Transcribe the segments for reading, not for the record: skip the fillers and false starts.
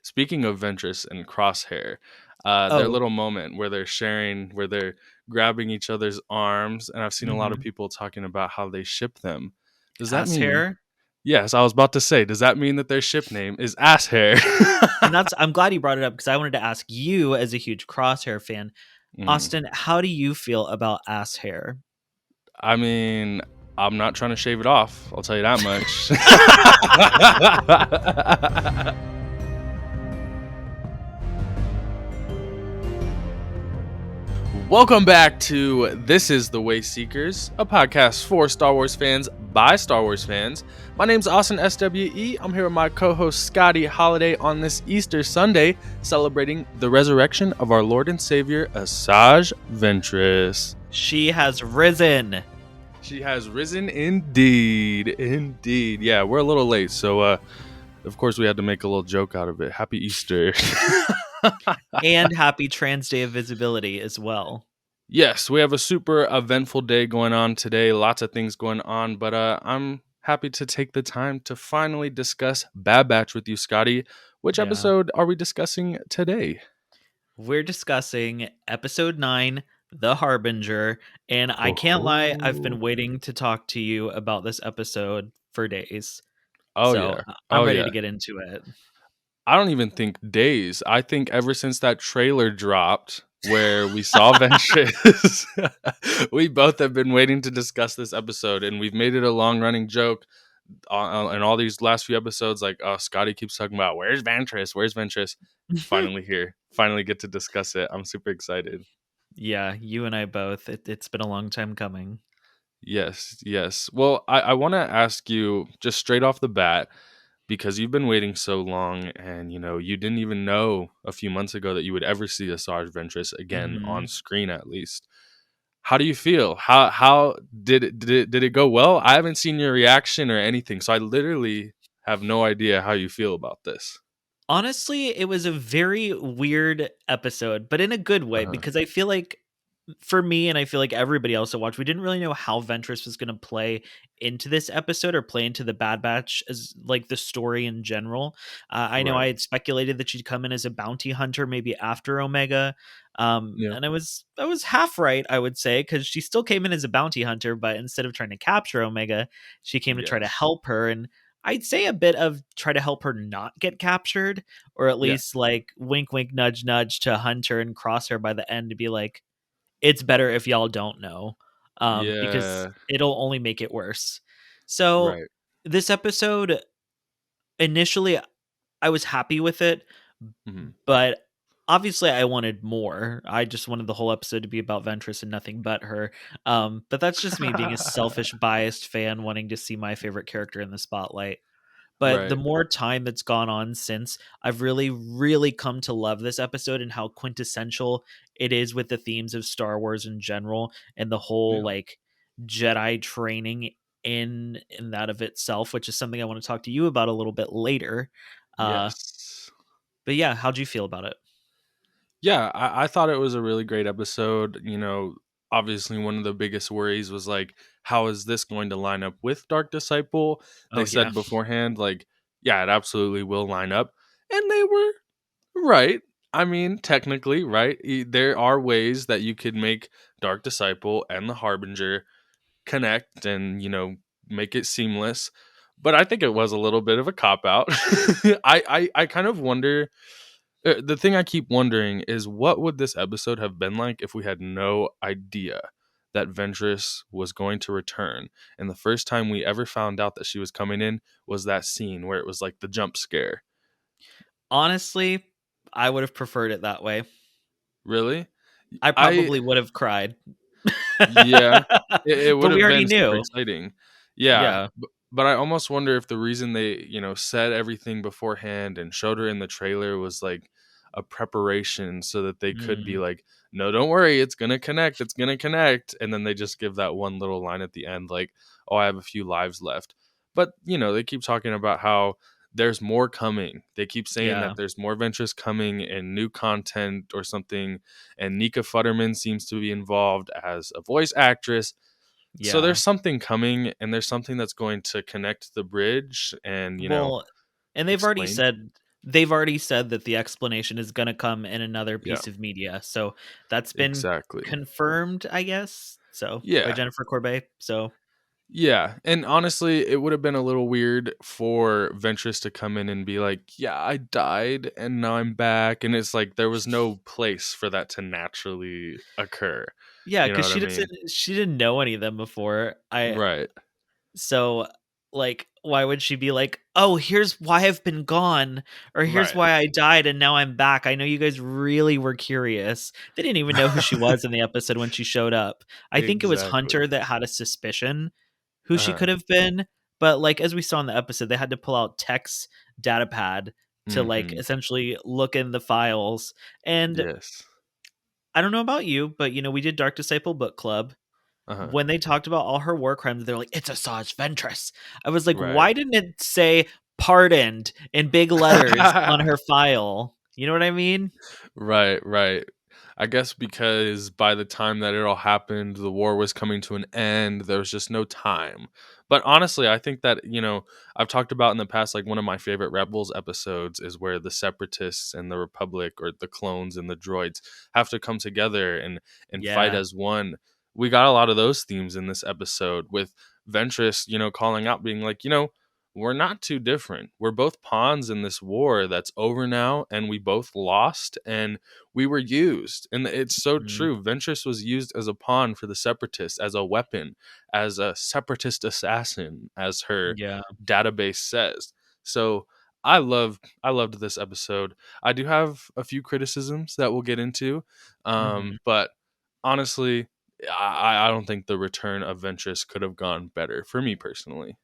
speaking of Ventress and Crosshair, their Oh, little moment where they're sharing, where they're grabbing each other's arms, and I've seen a lot of mm-hmm. people talking about how they ship them. Does that Ass mean? hair. Yes, I was about to say. Does that mean that their ship name is Ass Hair? And I'm glad you brought it up because I wanted to ask you, as a huge Crosshair fan, Mm. Austin, how do you feel about ass hair? I mean, I'm not trying to shave it off. I'll tell you that much. Welcome back to This is the Wayseekers, a podcast for Star Wars fans by Star Wars fans. My name's Austin SWE. I'm here with my co-host Scotty Holiday on this Easter Sunday, celebrating the resurrection of our Lord and Savior, Asajj Ventress. She has risen. She has risen indeed. Indeed. Yeah, we're a little late, so of course we had to make a little joke out of it. Happy Easter. And happy Trans Day of Visibility as well. Yes, we have a super eventful day going on today. Lots of things going on, but I'm happy to take the time to finally discuss Bad Batch with you, Scotty. Which Yeah. episode are we discussing today? We're discussing episode 9, The Harbinger, and I can't lie, I've been waiting to talk to you about this episode for days. Oh, So yeah. I'm Oh, ready yeah. to get into it. I don't even think days. I think ever since that trailer dropped where we saw Ventress, we both have been waiting to discuss this episode, and we've made it a long-running joke in all these last few episodes. Like, oh, Scotty keeps talking about, where's Ventress? Where's Ventress? It's finally here. Finally get to discuss it. I'm super excited. Yeah, you and I both. It's been a long time coming. Yes, yes. Well, I want to ask you just straight off the bat, because you've been waiting so long, and you didn't even know a few months ago that you would ever see Asajj Ventress again on screen, at least. How do you feel? How did it go well? I haven't seen your reaction or anything, so I literally have no idea how you feel about this. Honestly, it was a very weird episode, but in a good way, Uh-huh. because I feel like for me, and I feel like everybody else that watched, we didn't really know how Ventress was going to play into this episode or play into the Bad Batch as like the story in general. I know I Right. had speculated that she'd come in as a bounty hunter, maybe after Omega. Yeah. And I was half right, I would say, because she still came in as a bounty hunter, but instead of trying to capture Omega, she came to try to Yes. help her. And I'd say a bit of try to help her not get captured, or at Yeah. least like wink, wink, nudge, nudge to Hunter and Crosshair by the end to be like, it's better if y'all don't know, because Yeah. it'll only make it worse. So Right. this episode, initially, I was happy with it, Mhm. but obviously I wanted more. I just wanted the whole episode to be about Ventress and nothing but her. But that's just me being a selfish, biased fan wanting to see my favorite character in the spotlight. But the Right. more time that's gone on since, I've really, really come to love this episode and how quintessential it is with the themes of Star Wars in general and the whole Yeah. like Jedi training in that of itself, which is something I want to talk to you about a little bit later. Uh, Yes. but yeah, how'd you feel about it? Yeah, I thought it was a really great episode. Obviously, one of the biggest worries was like, how is this going to line up with Dark Disciple? They Oh yeah, said beforehand, like, yeah, it absolutely will line up. And they were right. I mean, technically, right? There are ways that you could make Dark Disciple and the Harbinger connect and, make it seamless. But I think it was a little bit of a cop out. I kind of wonder, the thing I keep wondering is, what would this episode have been like if we had no idea that Ventress was going to return? And the first time we ever found out that she was coming in was that scene where it was like the jump scare. honestly, I would have preferred it that way. Really? I I probably would have cried, Yeah, it would but we have already been super knew. exciting. Yeah, Yeah. but I almost wonder if the reason they, said everything beforehand and showed her in the trailer was like a preparation so that they could be Mm, like, no, don't worry, it's gonna connect, it's gonna connect. And then they just give that one little line at the end, like, oh, I have a few lives left. But, they keep talking about how there's more coming. They keep saying yeah. that there's more ventures coming and new content or something. And Nika Futterman seems to be involved as a voice actress. So Yeah. there's something coming, and there's something that's going to connect the bridge and, Well, and they've already explain. said they've already said that the explanation is going to come in another Yeah, piece of media. So that's been exactly. confirmed, I guess. So by Yeah. Jennifer Corbett. So Yeah, and honestly, it would have been a little weird for Ventress to come in and be like, "Yeah, I died and now I'm back." And it's like there was no place for that to naturally occur. yeah, You know because what I mean? she didn't know any of them before. Right. So, like, why would she be like, "Oh, here's why I've been gone," or "Here's Right. why I died and now I'm back. I know you guys really were curious." They didn't even know who she was in the episode when she showed up. I think it was Hunter Exactly. that had a suspicion who she Uh-huh. could have been, but, like, as we saw in the episode, they had to pull out Tech's data pad to, like, Mhm. essentially look in the files, and Yes. I don't know about you, but, we did Dark Disciple Book Club. Uh-huh. When they talked about all her war crimes, they're like, "It's Asajj Ventress." I was like, Right. "Why didn't it say pardoned in big letters on her file?" You know what I mean? Right, right. I guess because by the time that it all happened, the war was coming to an end. There was just no time. But honestly, I think that, I've talked about in the past, like one of my favorite Rebels episodes is where the Separatists and the Republic or the clones and the droids have to come together and fight Yeah. as one. We got a lot of those themes in this episode with Ventress, calling out, being like, we're not too different. We're both pawns in this war that's over now, and we both lost, and we were used. And it's so Mhm. true. Ventress was used as a pawn for the Separatists, as a weapon, as a Separatist assassin, as her Yeah. database says. So I loved this episode. I do have a few criticisms that we'll get into. Mhm. But honestly, I don't think the return of Ventress could have gone better for me personally.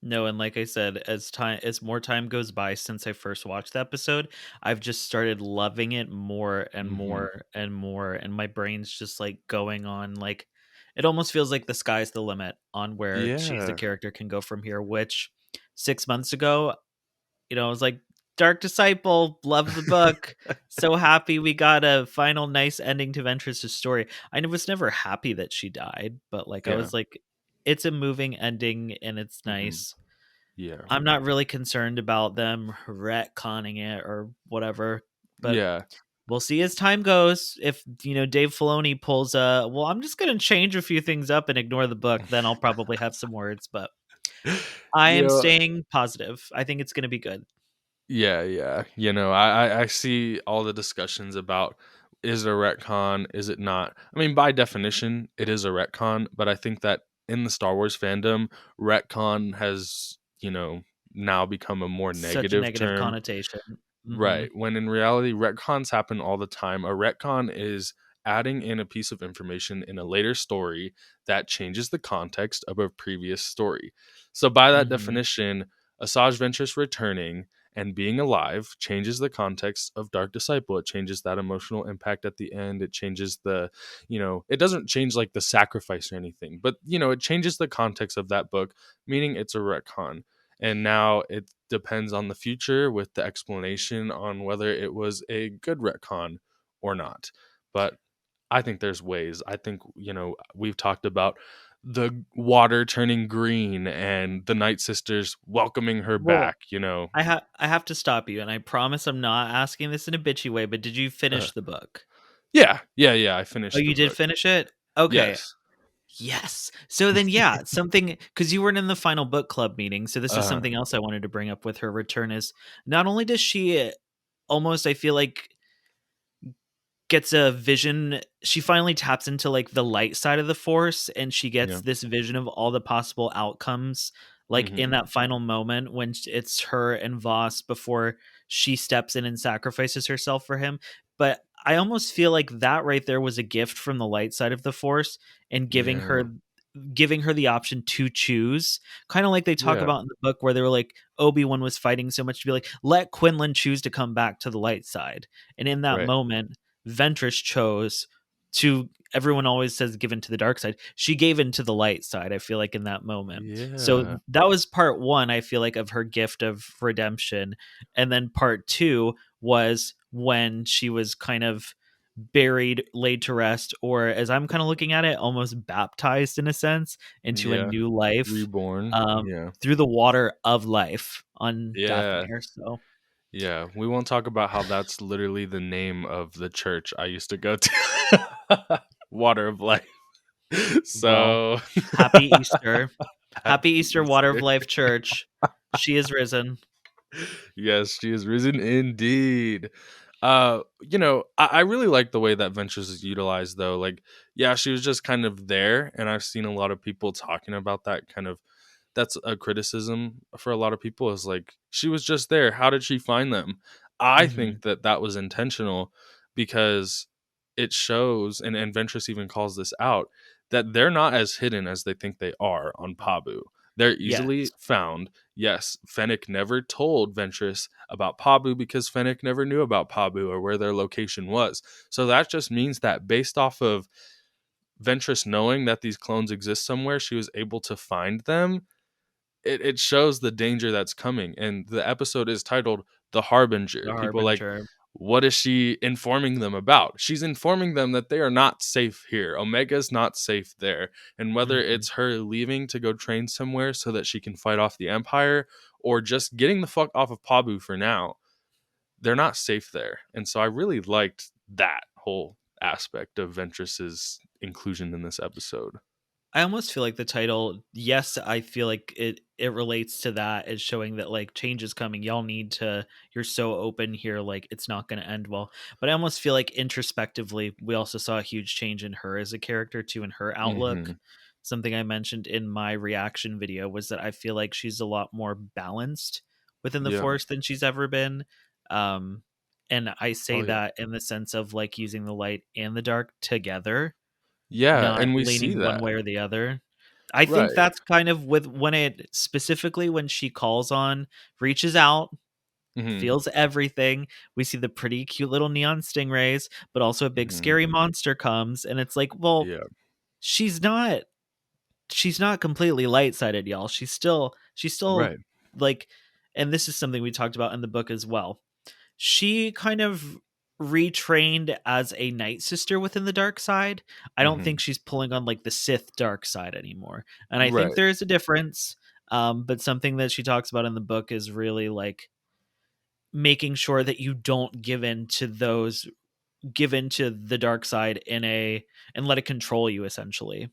No, and like I said, as more time goes by since I first watched the episode, I've just started loving it more and Hmm. more and more, and my brain's just like going on like it almost feels like the sky's the limit on where she as a Yeah. character can go from here, which 6 months ago, I was like, Dark Disciple, love the book. So happy we got a final nice ending to Ventress's story. I was never happy that she died, but like I Yeah. was like, it's a moving ending and it's Hmm. nice. Yeah. I'm not really concerned about them retconning it or whatever, but Yeah. we'll see as time goes. If Dave Filoni pulls a, well, I'm just gonna change a few things up and ignore the book, then I'll probably have some words. But I You am know, staying positive. I think it's gonna be good. yeah, yeah. I see all the discussions about, is it a retcon, is it not? I mean, by definition, it is a retcon, but I think that in the Star Wars fandom, retcon has, now become a more Such a negative negative term. connotation. Hmm. Right. When in reality, retcons happen all the time. A retcon is adding in a piece of information in a later story that changes the context of a previous story. So, by that Hmm. definition, Asajj Ventress returning and being alive changes the context of Dark Disciple. It changes that emotional impact at the end. It changes it doesn't change like the sacrifice or anything, but, it changes the context of that book, meaning it's a retcon. And now it depends on the future with the explanation on whether it was a good retcon or not. But I think there's ways. I think, we've talked about the water turning green and the Night Sisters welcoming her Well, back. I have to stop you, and I promise I'm not asking this in a bitchy way. But did you Uh, finish the book? yeah, yeah, yeah. I Oh, finished the you did book. finish it. Okay. Yes. Yes. So then, yeah, something because you weren't in the final book club meeting. So this is Uh, something else I wanted to bring up with her return is not only does she almost, I feel like, gets a vision, she finally taps into like the light side of the force and she gets yeah. this vision of all the possible outcomes. Like in Hmm. that final moment when it's her and Voss before she steps in and sacrifices herself for him. But I almost feel like that right there was a gift from the light side of the force and Yeah. giving her the option to choose, kind of like they talk Yeah. about in the book where they were like Obi-Wan was fighting so much to be like, let Quinlan choose to come back to the light side. And in that Right. moment Ventress chose to, everyone always says given to the dark side. She gave into the light side, I feel like, in that moment. So Yeah. that was part one, I feel like, of her gift of redemption. And then part two was when she was kind of buried, laid to rest, or as I'm kind of looking at it, almost baptized in a sense into a Yeah. new life Reborn. um, Yeah. through the water of life on Yeah. Dathomir. So Yeah, we won't talk about how that's literally the name of the church I used to go to. Water of Life. Well, So happy Easter. Happy happy Easter, Water of Easter. Life Church. She is risen. Yes, she is risen indeed. I really like the way that Ventress is utilized though. Like, yeah, she was just kind of there, and I've seen a lot of people talking about that kind of that's a criticism for a lot of people is like she was just there, how did she find them? I Mhm. think that that was intentional because it shows, and Ventress even calls this out, that they're not as hidden as they think they are on Pabu. They're easily Yes. found. Yes, Fennec never told Ventress about Pabu because Fennec never knew about Pabu or where their location was. So that just means that based off of Ventress knowing that these clones exist somewhere, she was able to find them. It shows the danger that's coming. And the episode is titled The The Harbinger. People like, Harbinger. what is she informing them about? She's informing them that they are not safe here. Omega's not safe there. And whether Mhm. it's her leaving to go train somewhere so that she can fight off the Empire or just getting the fuck off of Pabu for now, they're not safe there. And so I really liked that whole aspect of Ventress's inclusion in this episode. I almost feel like the title, yes, I feel like it relates to that as showing that like change is coming. Y'all need to you're so open here, like it's not gonna end well. But I almost feel like introspectively, we also saw a huge change in her as a character too, in her outlook. Hmm. Something I mentioned in my reaction video was that I feel like she's a lot more balanced within the Yeah. force than she's ever been. Um and I say Oh yeah. that in the sense of like using the light and the dark together, Yeah, not and we see leaning one that. way or the other. I think Right. that's kind of with when it specifically when she calls on, reaches out, Mhm. feels everything. We see the pretty cute little neon stingrays, but also a big Mhm. scary monster comes, and it's like, well, Yeah. she's not she's not completely light-sided, y'all. She's still Right. like, and this is something we talked about in the book as well. She kind of retrained as a night sister within the dark side. I don't Mhm. think she's pulling on like the Sith dark side anymore. And I think Right. there is a difference. But something that she talks about in the book is really like making sure that you don't give into the dark side in a and let it control you essentially.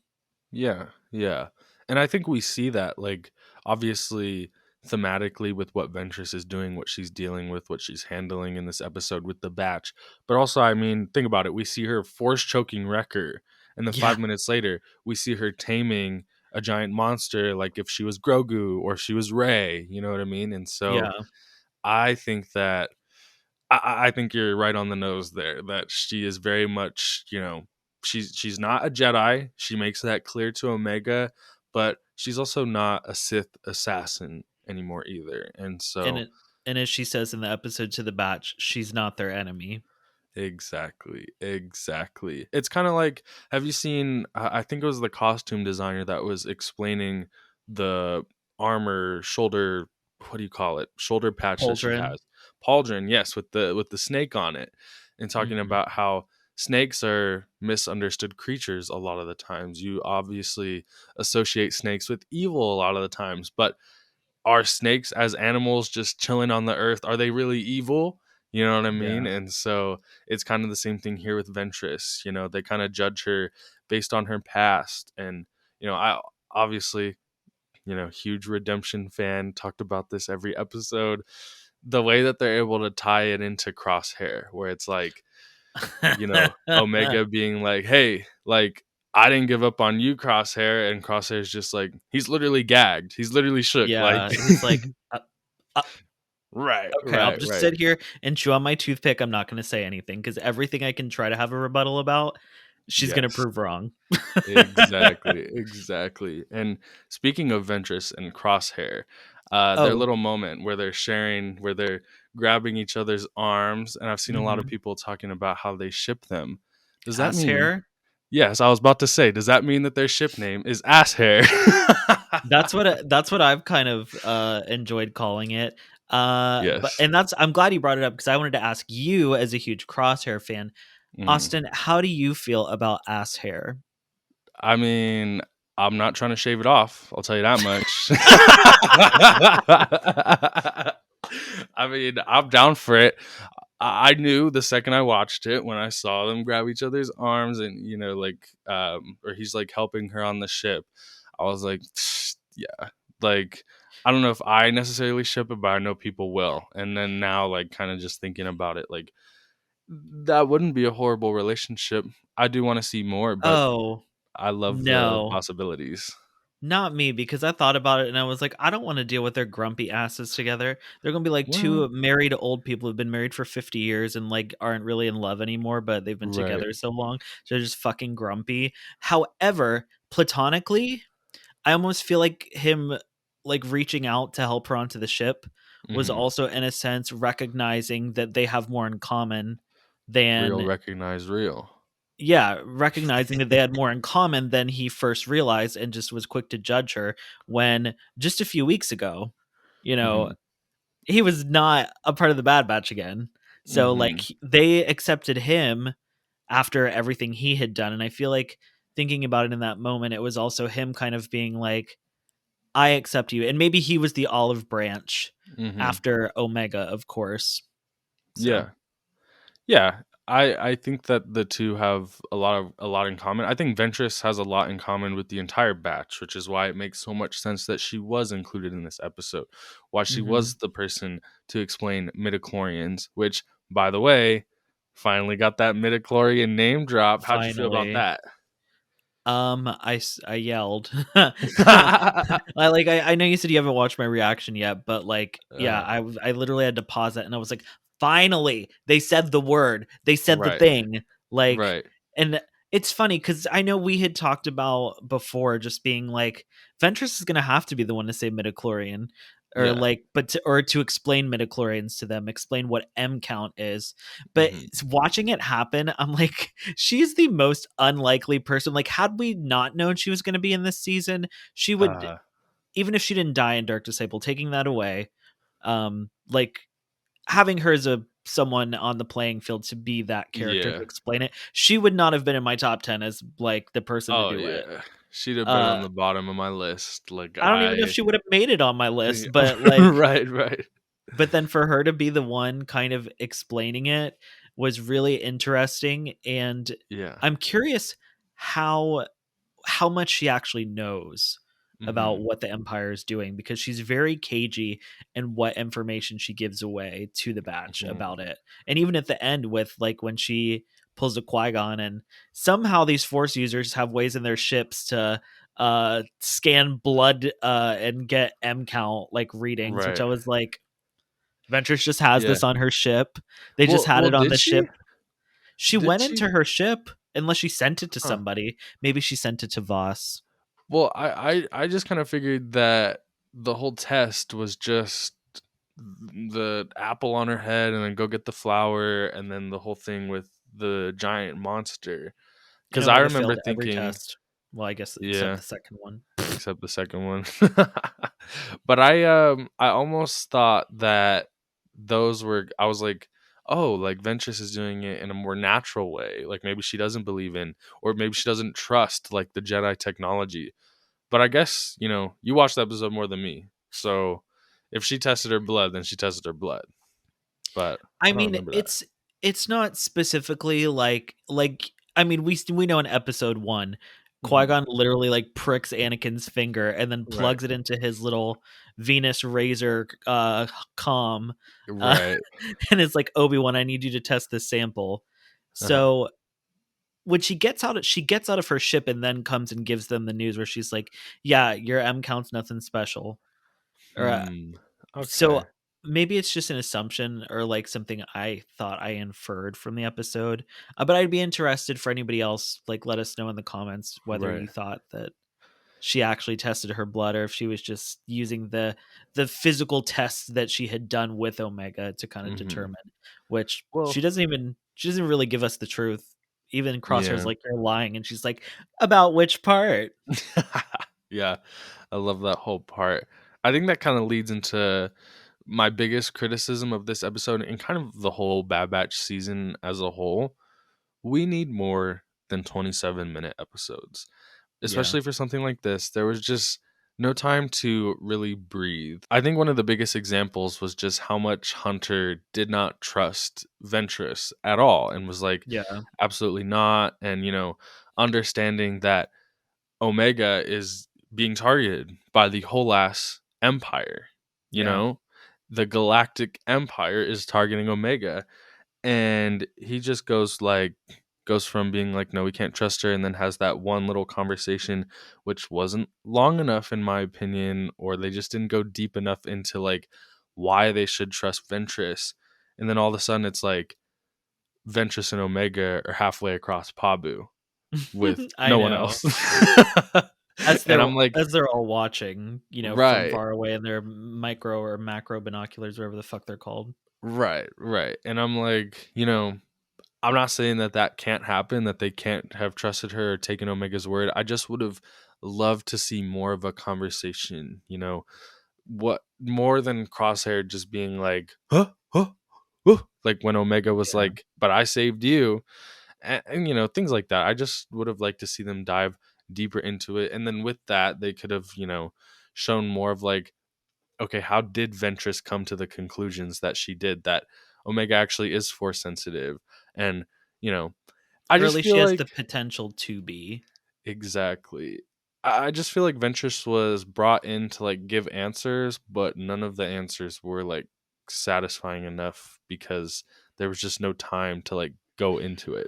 Yeah. Yeah. And I think we see that, like, obviously thematically with what Ventress is doing, what she's dealing with, what she's handling in this episode with the batch. But also, I mean, think about it. We see her force choking Wrecker, and then Yeah. 5 minutes later, we see her taming a giant monster like if she was Grogu or she was Rey, you know what I mean? And so Yeah. I think that I think you're right on the nose there. That she is very much, she's not a Jedi. She makes that clear to Omega, but she's also not a Sith assassin anymore either. And And so, it and as she says in the episode to the batch, she's not their enemy. exactly, exactly. It's kind of like, have you seen? I think it was the costume designer that was explaining the armor shoulder. What do you call it? Shoulder patch that she Pauldron. has. Pauldron, yes, with the snake on it, and talking Mhm. about how snakes are misunderstood creatures a lot of the times. You obviously associate snakes with evil a lot of the times, but are snakes as animals just chilling on the earth, are they really evil? You know what I mean? Yeah. And so it's kind of the same thing here with Ventress. They kind of judge her based on her past. And I obviously, huge redemption fan, talked about this every episode. The way that they're able to tie it into Crosshair, where it's like, Omega being like, hey, like, I didn't give up on you, Crosshair. And Crosshair's just like, he's literally gagged. He's literally shook. Like, Yeah, he's like, uh, right, okay, I'll right, just right. sit here and chew on my toothpick. I'm not gonna say anything because everything I can try to have a rebuttal about, she's gonna Yes, prove wrong." exactly, exactly. And speaking of Ventress and Crosshair, their Oh, little moment where they're sharing, where they're grabbing each other's arms, and I've seen a lot of mhm. people talking about how they ship them. Does that Ass mean? hair? Yes, I was about to say. Does that mean that their ship name is Ass Hair? That's what I've kind of, enjoyed calling it. But Yes. and that's I'm glad you brought it up because I wanted to ask you as a huge Crosshair fan, Mm. Austin, how do you feel about ass hair? I mean, I'm not trying to shave it off. I'll tell you that much. I mean, I'm down for it. I knew the second I watched it when I saw them grab each other's arms and like or he's like helping her on the ship. I was like, yeah, like I don't know if I necessarily ship it, but I know people will. And then now, like, kind of just thinking about it, like that wouldn't be a horrible relationship. I do want to see more, but Oh, I love the no. possibilities. Not me, because I thought about it and I was like, I don't want to deal with their grumpy asses together. They're going to be like Well, two married old people who've been married for 50 years and like aren't really in love anymore, but they've been right. together so long. So they're just fucking grumpy. However, platonically, I almost feel like him like reaching out to help her onto the ship was Hmm. also in a sense recognizing that they have more in common Real than recognize real. yeah, recognizing that they had more in common than he first realized and just was quick to judge her when just a few weeks ago, you know, Hmm. he was not a part of the Bad Batch again. So like Hmm. they accepted him after everything he had done and I feel like thinking about it in that moment it was also him kind of being like I accept you and maybe he was the olive branch Hmm. after Omega of course. So Yeah. Yeah, I think that the two have a lot in common. I think Ventress has a lot in common with the entire batch, which is why it makes so much sense that she was included in this episode. Why she mhm, was the person to explain midichlorians, which, by the way, finally got that midichlorian name drop. How'd you feel about finally that? I yelled. I know you said you haven't watched my reaction yet, but like, yeah, uh, I literally had to pause it and I was like, finally, they said the word, they said the right, thing, like, right, and it's funny because I know we had talked about before just being like, Ventress is gonna have to be the one to say midichlorian. Or yeah, like, or to explain midichlorians to them, explain what M count is. But hmm, watching it happen, I'm like, she's the most unlikely person. Like, had we not known she was going to be in this season, she would, uh, even if she didn't die in Dark Disciple, taking that away, like having her as a someone on the playing field to be that character to yeah. explain it, she would not have been in my top 10 as like the person to Oh do it. yeah, she'd have been Uh, on the bottom of my list. Like I don't even know if I, she would have made it on my list, yeah. but like, Right, right. but then for her to be the one kind of explaining it was really interesting. And Yeah. I'm curious how how much she actually knows about Mhm. what the Empire is doing because she's very cagey in what information she gives away to the batch Mhm. about it. And even at the end with like when she pulls a Qui-Gon and somehow these force users have ways in their ships to scan blood and get M count like readings, which I Right. was like, Ventress just has Yeah. this on her ship. They just had Well, it on did the she? ship. She Did went she? into her ship unless she sent it to Huh. somebody. Maybe she sent it to Voss. Well, I just kind of figured that the whole test was just the apple on her head and then go get the flower and then the whole thing with the giant monster. And Cuz I Omega remember failed every thinking, test. Well, I guess except yeah, the second one. except the second one. But I almost thought that those were I was like, "Oh, like Ventress is doing it in a more natural way. Like maybe she doesn't believe in or maybe she doesn't trust like the Jedi technology." But I guess, you watched the episode more than me. So if she tested her blood, then she tested her blood. But I I don't mean, remember that. it's not specifically like I mean, we know in episode 1, Mhm. Qui-Gon literally like pricks Anakin's finger and then Right. plugs it into his little Venus razor comm. Uh, Right. and it's like, Obi-Wan, I need you to test this sample. Uh-huh. So when she gets out of her ship and then comes and gives them the news where she's like, yeah, your M count's nothing special. Or Hmm. so Okay. maybe it's just an assumption or like something I thought I inferred from the episode. But I'd be interested for anybody else. Like, let us know in the comments whether Right. you thought that she actually tested her blood or if she was just using the physical tests that she had done with Omega to kind of Mhm. determine, which Well, she doesn't really give us the truth. Even Crosshair's yeah. like, you're lying, and she's like, about which part? Yeah. I love that whole part. I think that kind of leads into my biggest criticism of this episode and kind of the whole Bad Batch season as a whole. We need more than 27-minute episodes, Yeah. especially for something like this. There was just no time to really breathe. I think one of the biggest examples was just how much Hunter did not trust Ventress at all and was like, Yeah. absolutely not. And, understanding that Omega is being targeted by the whole ass empire, you Yeah. know? The galactic empire is targeting Omega, and he just goes from being like, no, we can't trust her, and then has that one little conversation which wasn't long enough in my opinion, or they just didn't go deep enough into like why they should trust Ventress. And then all of a sudden it's like Ventress and Omega are halfway across Pabu with I no one know. else. As And they're I'm like, as they're all watching, from right, far away in their micro or macro binoculars, whatever the fuck they're called. right. And I'm like, I'm not saying that that can't happen, that they can't have trusted her or taken Omega's word. I just would have loved to see more of a conversation, what more than Crosshair just being like, huh, huh, huh, like when Omega was Yeah. like, but I saved you, and things like that. I just would have liked to see them dive deeper into it, and then with that, they could have, shown more of like, okay, how did Ventress come to the conclusions that she did, that Omega actually is force sensitive, and you know I Or at just least she feel has the like potential to be. exactly. I just feel like Ventress was brought in to like give answers, but none of the answers were like satisfying enough because there was just no time to like go into it.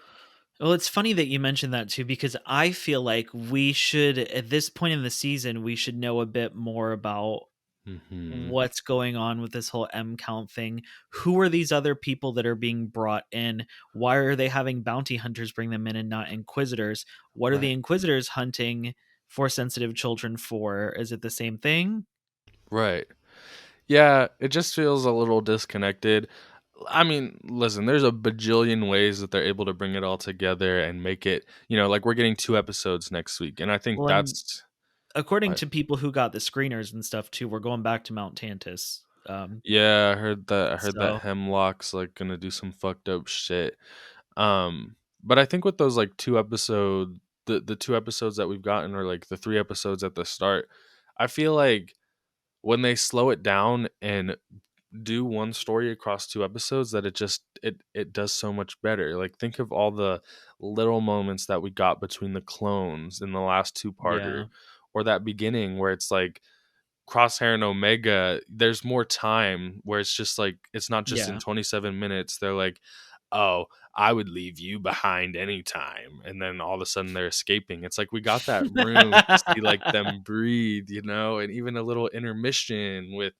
Well, it's funny that you mentioned that too, because I feel like we should, at this point in the season, we should know a bit more about Hmm. what's going on with this whole M count thing. Who are these other people that are being brought in? Why are they having bounty hunters bring them in and not Inquisitors? What are the Right. Inquisitors hunting force sensitive children for? Is it the same thing? Right. Yeah, it just feels a little disconnected. I mean, listen, there's a bajillion ways that they're able to bring it all together and make it, like we're getting 2 episodes next week. And I think Well, and that's according what. to people who got the screeners and stuff too, we're going back to Mount Tantus. Yeah, I heard that So Hemlock's like gonna do some fucked up shit. But I think with those like 2 episode the 2 episodes that we've gotten, or like the 3 episodes at the start, I feel like when they slow it down and do one story across 2 episodes, that it does so much better. Like think of all the little moments that we got between the clones in the last two-parter, yeah, or that beginning where it's like Crosshair and Omega, there's more time where it's just like it's not just in yeah. 27 minutes. They're like, "Oh, I would leave you behind anytime." And then all of a sudden they're escaping. It's like we got that room to see like them breathe, and even a little intermission with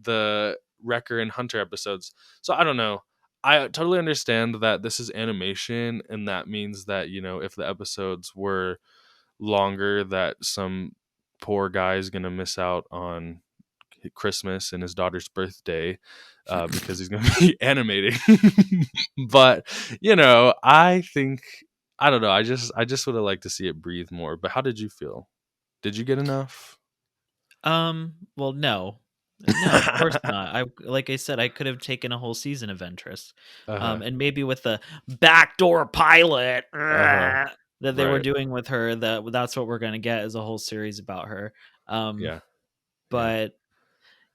the Wrecker and Hunter episodes. So I don't know. I totally understand that this is animation, and that means that, if the episodes were longer, that some poor guy is going to miss out on Christmas and his daughter's birthday, because he's going to be animating. But I think, I don't know. I just would have liked to see it breathe more. But how did you feel? Did you get enough? Well, no. No, of course not. I like I said, I could have taken a whole season of Ventress. Uh-huh. And maybe with the backdoor pilot Uh-huh. that they were Right. doing with her, that's what we're gonna get, is a whole series about her. Um, Yeah. Yeah. but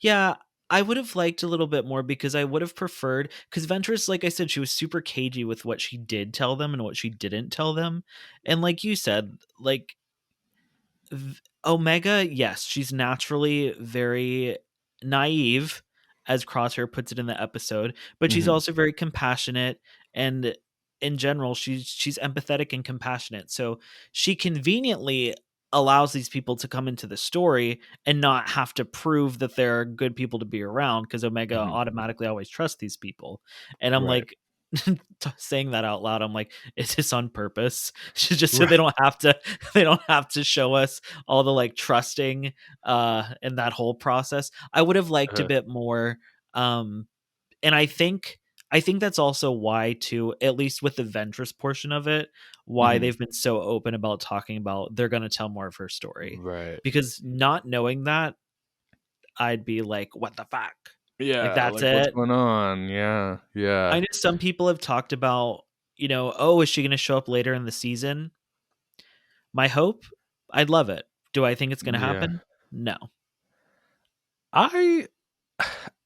yeah, I would have liked a little bit more, because I would have preferred, because Ventress, like I said, she was super cagey with what she did tell them and what she didn't tell them. And like you said, like Omega, yes, she's naturally very naive, as Crosshair puts it in the episode, but she's Hmm. also very compassionate, and in general, she's empathetic and compassionate. So she conveniently allows these people to come into the story and not have to prove that they're good people to be around, because Omega Hmm. automatically always trusts these people. And I'm Right. like, saying that out loud, I'm like, is this on purpose? Just so Right. they don't have to show us all the like trusting in that whole process. I would have liked a Uh, bit more. um and I think that's also why too, at least with the Ventress portion of it, why mhm. they've been so open about talking about they're going to tell more of her story. Right. Because not knowing that, I'd be like, what the fuck, like Yeah, that's like what's it. going on? Yeah. I Yeah. know some people have talked about, oh, is she going to show up later in the season? My hope, I'd love it. Do I think it's going to Yeah. happen? No. I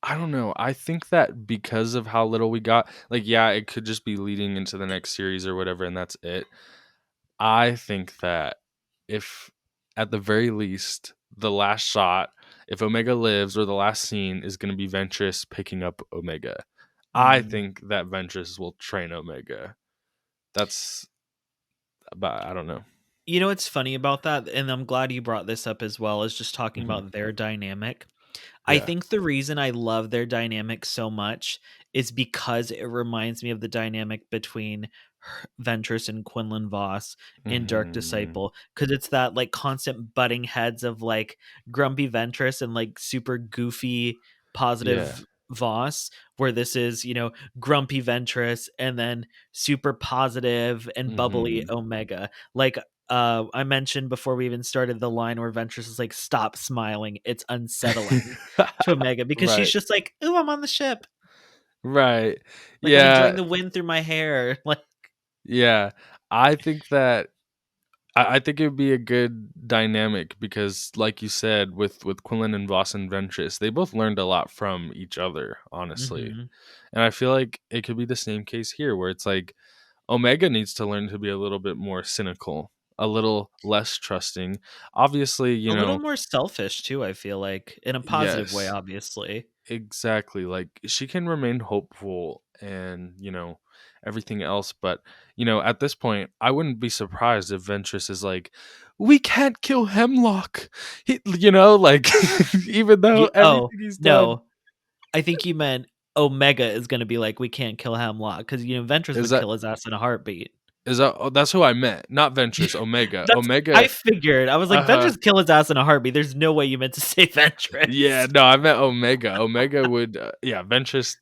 I don't know. I think that because of how little we got, like, yeah, it could just be leading into the next series or whatever, and that's it. I think that if, at the very least, the last shot, if Omega lives, or the last scene is going to be Ventress picking up Omega, I Mm. think that Ventress will train Omega. That's, but I don't know. You know what's funny about that, and I'm glad you brought this up as well, is just talking Hmm. about their dynamic. I Yeah. think the reason I love their dynamic so much is because it reminds me of the dynamic between Ventress and Quinlan Voss in Dark Hmm. Disciple, because it's that like constant butting heads of like grumpy Ventress and like super goofy Yeah. positive Voss, where this is, grumpy Ventress and then super positive and bubbly Hmm. Omega. Like I mentioned before we even started the line where Ventress is like, "Stop smiling. It's unsettling." To Omega, because she's Right. just like, "Ooh, I'm on the ship. Right. Like I'm Yeah. enjoying the wind through my hair." Like, Yeah. I think that I think it would be a good dynamic because, like you said, with Quinlan and Voss and Ventress, they both learned a lot from each other, honestly. mhm. And I feel like it could be the same case here, where it's like Omega needs to learn to be a little bit more cynical, a little less trusting. Obviously, A little more selfish too, I feel like, in a positive way, yes, obviously. exactly. Like she can remain hopeful and, everything else. But, at this point, I wouldn't be surprised if Ventress is like, we can't kill Hemlock. Like, even though Oh, everything he's done. no. I think you meant Omega is gonna be like, "We can't kill Hemlock," because Ventress Is would that, kill his ass in a heartbeat. oh, that's who I meant. Not Ventress, Omega. That's I Omega. figured. I was like, Uh-huh. "Ventress kill his ass in a heartbeat." There's no way you meant to say Yeah, Ventress. no, I meant Omega. Omega would, yeah, Ventress,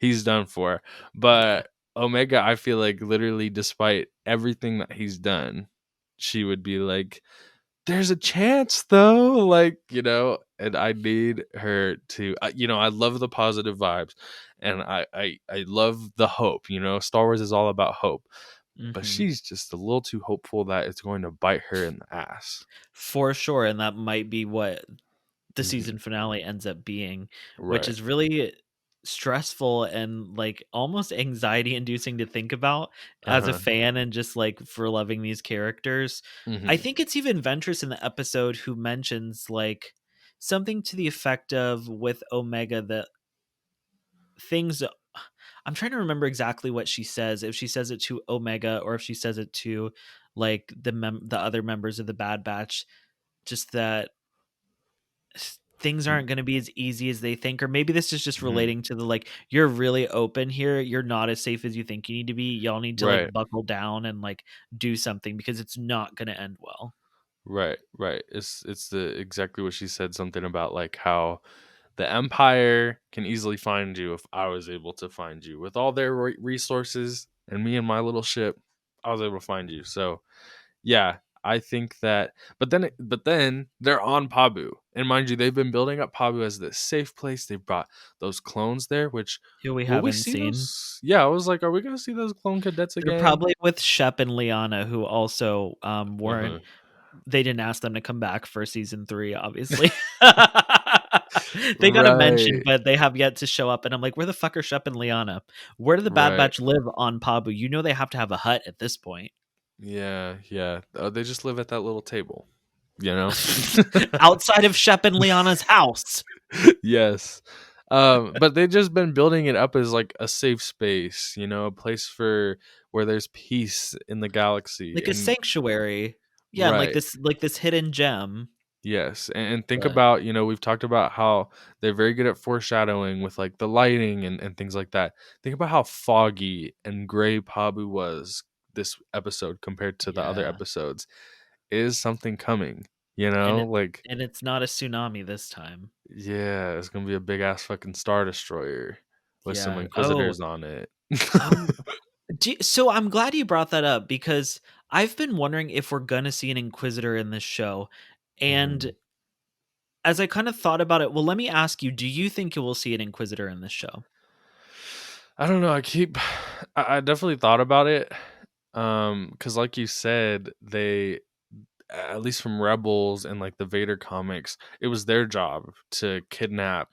he's done for. Yeah. But Omega, I feel like literally, despite everything that he's done, she would be like, "There's a chance, though." Like, and I need her to, I love the positive vibes, and I love the hope. Star Wars is all about hope, but Mhm. she's just a little too hopeful that it's going to bite her in the ass. For sure, and that might be what the Hmm. season finale ends up being, which Right. is really stressful and like almost anxiety inducing to think about Uh as a huh. fan and just like for loving these characters. I Hmm. think it's even Ventress in the episode who mentions like something to the effect of with Omega that things I'm trying to remember exactly what she says, if she says it to Omega or if she says it to like the other members of the Bad Batch, just that things aren't going to be as easy as they think, or maybe this is just Hmm. relating to the like, you're really open here, you're not as safe as you think you need to be, y'all need to like Right. buckle down and like do something because it's not going to end well. Right, right. It's the exactly what she said. Something about like how the Empire can easily find you if I was able to find you with all their resources, and me and my little ship. I was able to find you. So yeah, I think that. But then they're on Pabu, and mind you, they've been building up Pabu as this safe place. They brought those clones there, which Who we will we haven't see seen. those? Yeah, I was like, are we gonna see those clone cadets They're again? probably with Shep and Liana, who also weren't, Uh-huh. they didn't ask them to come back for season 3, obviously. They got a mention, Right, but they have yet to show up. And I'm like, where the fuck are Shep and Liana? Where do the Bad right. Batch live on Pabu? You know they have to have a hut at this point. Yeah, yeah. They just live at that little table, you know? Outside of Shep and Liana's house. Yes. But they've just been building it up as like a safe space, a place for where there's peace in the galaxy. Like a And sanctuary. Yeah, and right. like this hidden gem. Yes. And think But about, we've talked about how they're very good at foreshadowing with like the lighting and things like that. Think about how foggy and gray Pabu was this episode compared to the other yeah. episodes. Is something coming, And it Like, and it's not a tsunami this time. yeah, it's gonna be a big ass fucking star destroyer with some Yeah. Oh, Inquisitors on it. um so I'm glad you brought that up because I've been wondering if we're gonna see an Inquisitor in this show. And Mhm. as I kind of thought about it, well, let me ask you, do you think you will see an Inquisitor in this show? I don't know. I definitely thought about it. Because like you said, they at least from Rebels and like the Vader comics, it was their job to kidnap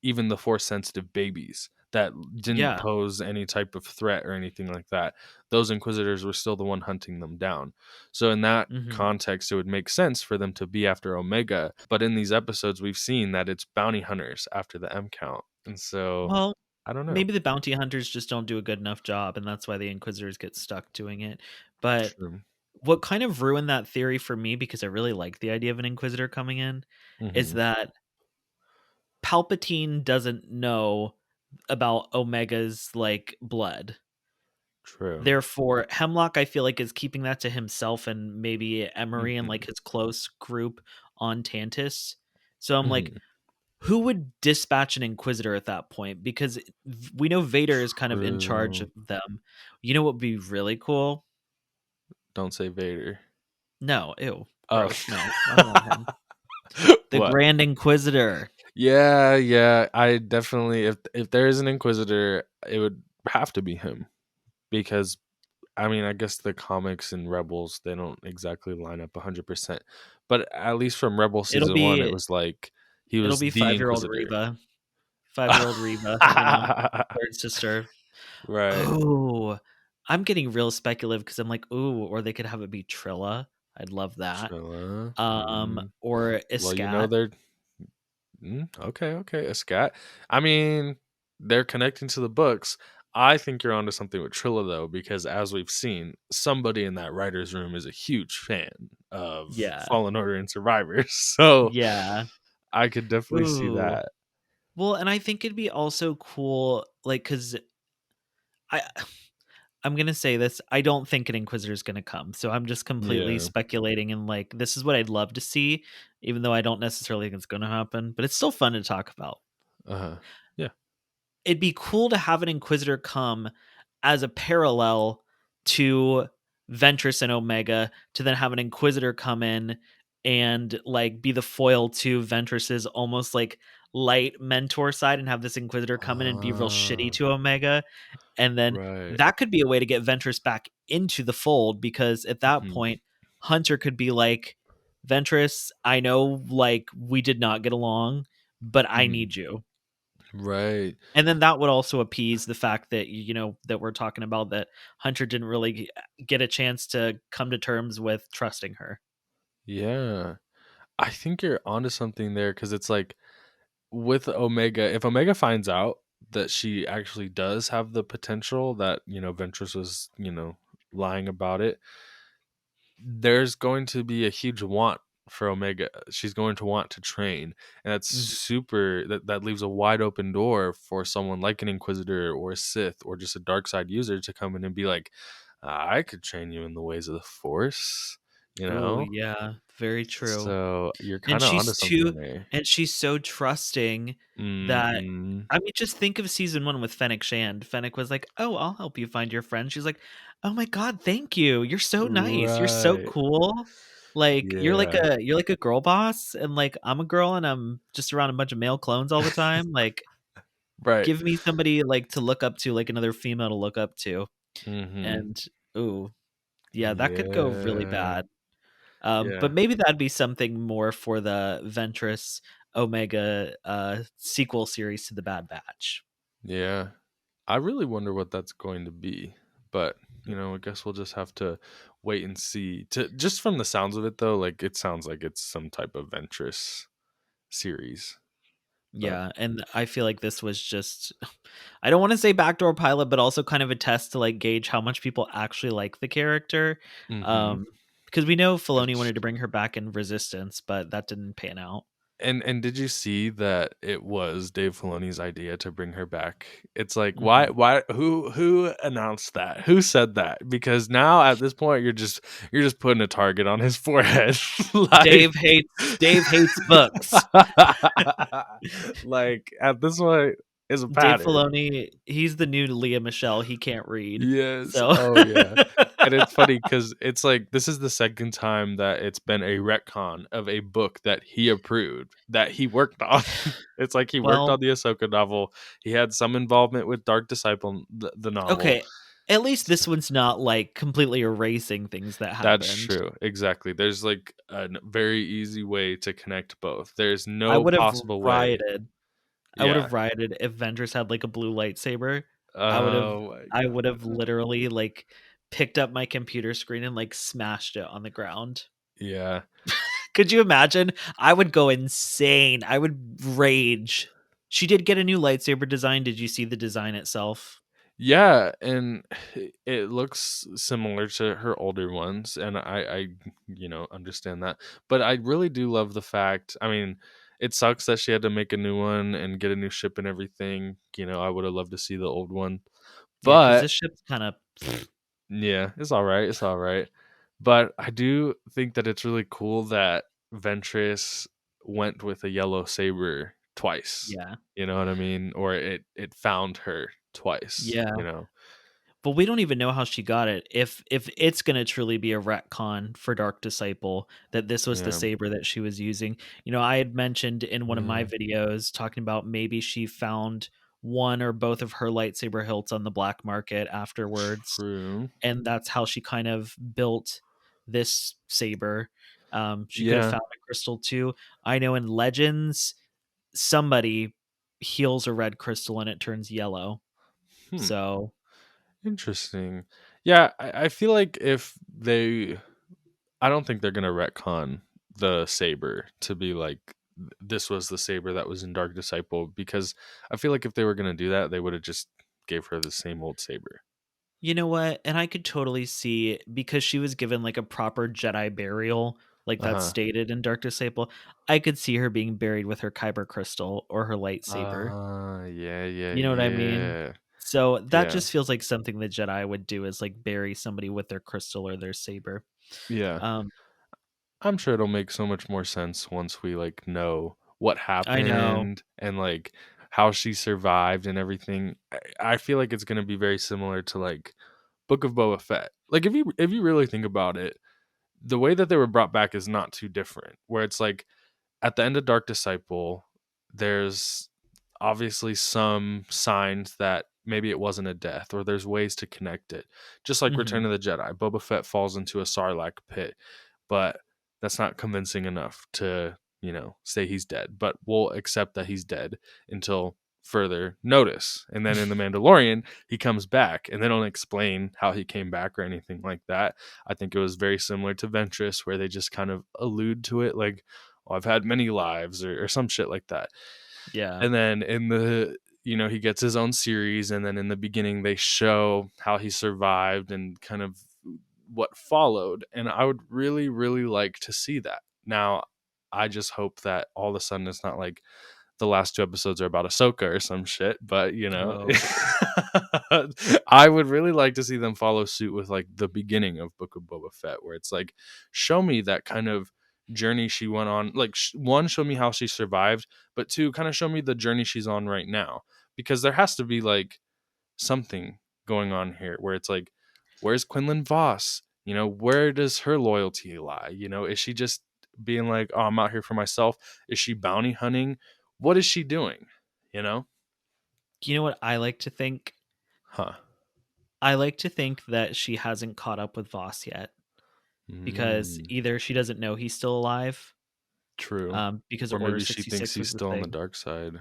even the force sensitive babies that didn't Yeah. pose any type of threat or anything like that. Those Inquisitors were still the one hunting them down. So in that Hmm. context, it would make sense for them to be after Omega. But in these episodes, we've seen that it's bounty hunters after the M count. And so Well, I don't know. maybe the bounty hunters just don't do a good enough job, and that's why the Inquisitors get stuck doing it. But True. what kind of ruined that theory for me, because I really like the idea of an Inquisitor coming in, is Hmm. that Palpatine doesn't know about Omega's like blood. True. Therefore, Hemlock, I feel like, is keeping that to himself and maybe Emery and like Hmm. his close group on Tantus. So I'm like, Hmm. who would dispatch an Inquisitor at that point? Because we know Vader is kind of in charge True. of them. You know what would be really cool? Don't say Vader. No, ew, Oh. gross. No, I don't want him. The What? Grand Inquisitor. Yeah, yeah. I definitely, if there is an Inquisitor, it would have to be him because I mean, I guess the comics and Rebels they don't exactly line up 100%, but at least from Rebel It'll season 1 it be was like he it'll was be the 5-year-old Inquisitor. Reba. 5-year-old Reba, third sister. Right. Oh, I'm getting real speculative because I'm like, ooh, or they could have it be Trilla. I'd love that. Trilla. Or Well, you know Iscat. they're okay, okay, a scat. I mean, they're connecting to the books. I think you're onto something with Trilla though, because as we've seen, somebody in that writers' room is a huge fan of Yeah. Fallen Order and Survivors. So Yeah. I could definitely see Ooh. that. Well, and I think it'd be also cool, like, because I I'm gonna say this, I don't think an Inquisitor is gonna come, so I'm just completely Yeah. speculating and, like, this is what I'd love to see, even though I don't necessarily think it's gonna happen, but it's still fun to talk about. Uh-huh. Yeah. It'd be cool to have an Inquisitor come as a parallel to Ventress and Omega, to then have an Inquisitor come in and like be the foil to Ventress's almost like light mentor side, and have this Inquisitor come in and be real shitty Ah, to Omega. And then right. that could be a way to get Ventress back into the fold, because at that Mhm. point, Hunter could be like, Ventress, I know like we did not get along, but I Mhm. need you. Right. And then that would also appease the fact that, that we're talking about that Hunter didn't really get a chance to come to terms with trusting her. Yeah. I think you're onto something there because it's like with Omega, if Omega finds out that she actually does have the potential that, Ventress was, lying about it, there's going to be a huge want for Omega. She's going to want to train. And that's Mhm. super that leaves a wide open door for someone like an Inquisitor or a Sith or just a dark side user to come in and be like, I could train you in the ways of the Force, you Oh, know? yeah, very true. So you're And kind of onto she's something too there. and she's so trusting that Hmm. I mean, just think of season 1 with Fennec Shand. Fennec was like, "Oh, I'll help you find your friend." She's like, "Oh my god, thank you. You're so nice. You're so Right. cool. Like, Yeah. you're like a girl boss, and, like, I'm a girl, and I'm just around a bunch of male clones all the time. Like, Right. give me somebody, like, to look up to, like, another female to look up to." Hmm. And, ooh, yeah, that could go really Yeah. bad. But Yeah. maybe that'd be something more for the Ventress Omega sequel series to the Bad Batch. Yeah. I really wonder what that's going to be. But, I guess we'll just have to wait and see. To just from the sounds of it though, like it sounds like it's some type of Ventress series. But Yeah, and I feel like this was just I don't want to say backdoor pilot, but also kind of a test to like gauge how much people actually like the character. mhm. Um because we know Filoni That's wanted to bring true. her back in Resistance, but that didn't pan out. And did you see that it was Dave Filoni's idea to bring her back? It's like Mhm. why who announced that? Who said that? Because now at this point you're just putting a target on his forehead. like Dave hates books. like at this point is a Dave pattern. Filoni, he's the new Leah Michelle. He can't read. Yes. So Oh yeah. And it's funny because it's like this is the second time that it's been a retcon of a book that he approved that he worked on. It's like he worked on well, the Ahsoka novel. He had some involvement with Dark Disciple, the novel. okay. At least this one's not like completely erasing things that That's happened. true. Exactly. There's like a very easy way to connect both. There's I no would have possible way. rioted. I would Yeah. have rioted if Ventress had like a blue lightsaber. I would have Oh my I would have god. literally like picked up my computer screen and like smashed it on the ground. Yeah. Could you imagine? I would go insane. I would rage. She did get a new lightsaber design. Did you see the design itself? Yeah, and it looks similar to her older ones, and understand that. But I really do love the fact. I mean, it sucks that she had to make a new one and get a new ship and everything. I would have loved to see the old one, Yeah, because but this ship's kind of yeah, it's all right. It's all right. But I do think that it's really cool that Ventress went with a yellow saber twice. yeah. You know what I mean? Or it found her twice. Yeah. But we don't even know how she got it. If it's gonna truly be a retcon for Dark Disciple that this was the Yeah. saber that she was using. I had mentioned in one of my Yeah. videos talking about maybe she found one or both of her lightsaber hilts on the black market afterwards, True. and that's how she kind of built this saber. She could have Yeah. found a crystal too. I know in Legends, somebody heals a red crystal and it turns yellow. Hmm. So Interesting. Yeah, I feel like if they I don't think they're gonna retcon the saber to be like this was the saber that was in Dark Disciple because I feel like if they were gonna do that, they would have just gave her the same old saber. you know what? And I could totally see because she was given like a proper Jedi burial, like that's Uh-huh. stated in Dark Disciple. I could see her being buried with her kyber crystal or her lightsaber. Yeah, yeah, You know what I mean? yeah. So that Yeah. just feels like something the Jedi would do is like bury somebody with their crystal or their saber. Yeah. Um, I'm sure it'll make so much more sense once we like know what I know. happened and like how she survived and everything. I feel like it's gonna be very similar to like Book of Boba Fett. Like if you really think about it, the way that they were brought back is not too different. Where it's like at the end of Dark Disciple, there's obviously some signs that maybe it wasn't a death or there's ways to connect it. Just like Hmm. Return of the Jedi, Boba Fett falls into a Sarlacc pit, but that's not convincing enough to, say he's dead. But we'll accept that he's dead until further notice. And then in The Mandalorian, he comes back and they don't explain how he came back or anything like that. I think it was very similar to Ventress where they just kind of allude to it like, oh, I've had many lives or some shit like that. Yeah. And then in the he gets his own series, and then in the beginning they show how he survived and kind of what followed, and I would really really like to see that. Now I just hope that all of a sudden it's not like the last two episodes are about Ahsoka or some shit, but Oh. I would really like to see them follow suit with like the beginning of Book of Boba Fett, where it's like, show me that kind of journey she went on. Like, one, show me how she survived, but two, kind of show me the journey she's on right now, because there has to be like something going on here where it's like, where's Quinlan Voss? Where does her loyalty lie? Is she just being like, oh, I'm out here for myself? Is she bounty hunting? What is she doing? You know? You know what I like to think? Huh. I like to think that she hasn't caught up with Voss yet because Mm, either she doesn't know he's still alive, true. because Or Order maybe she thinks 66 he's was the still on the thing. dark side.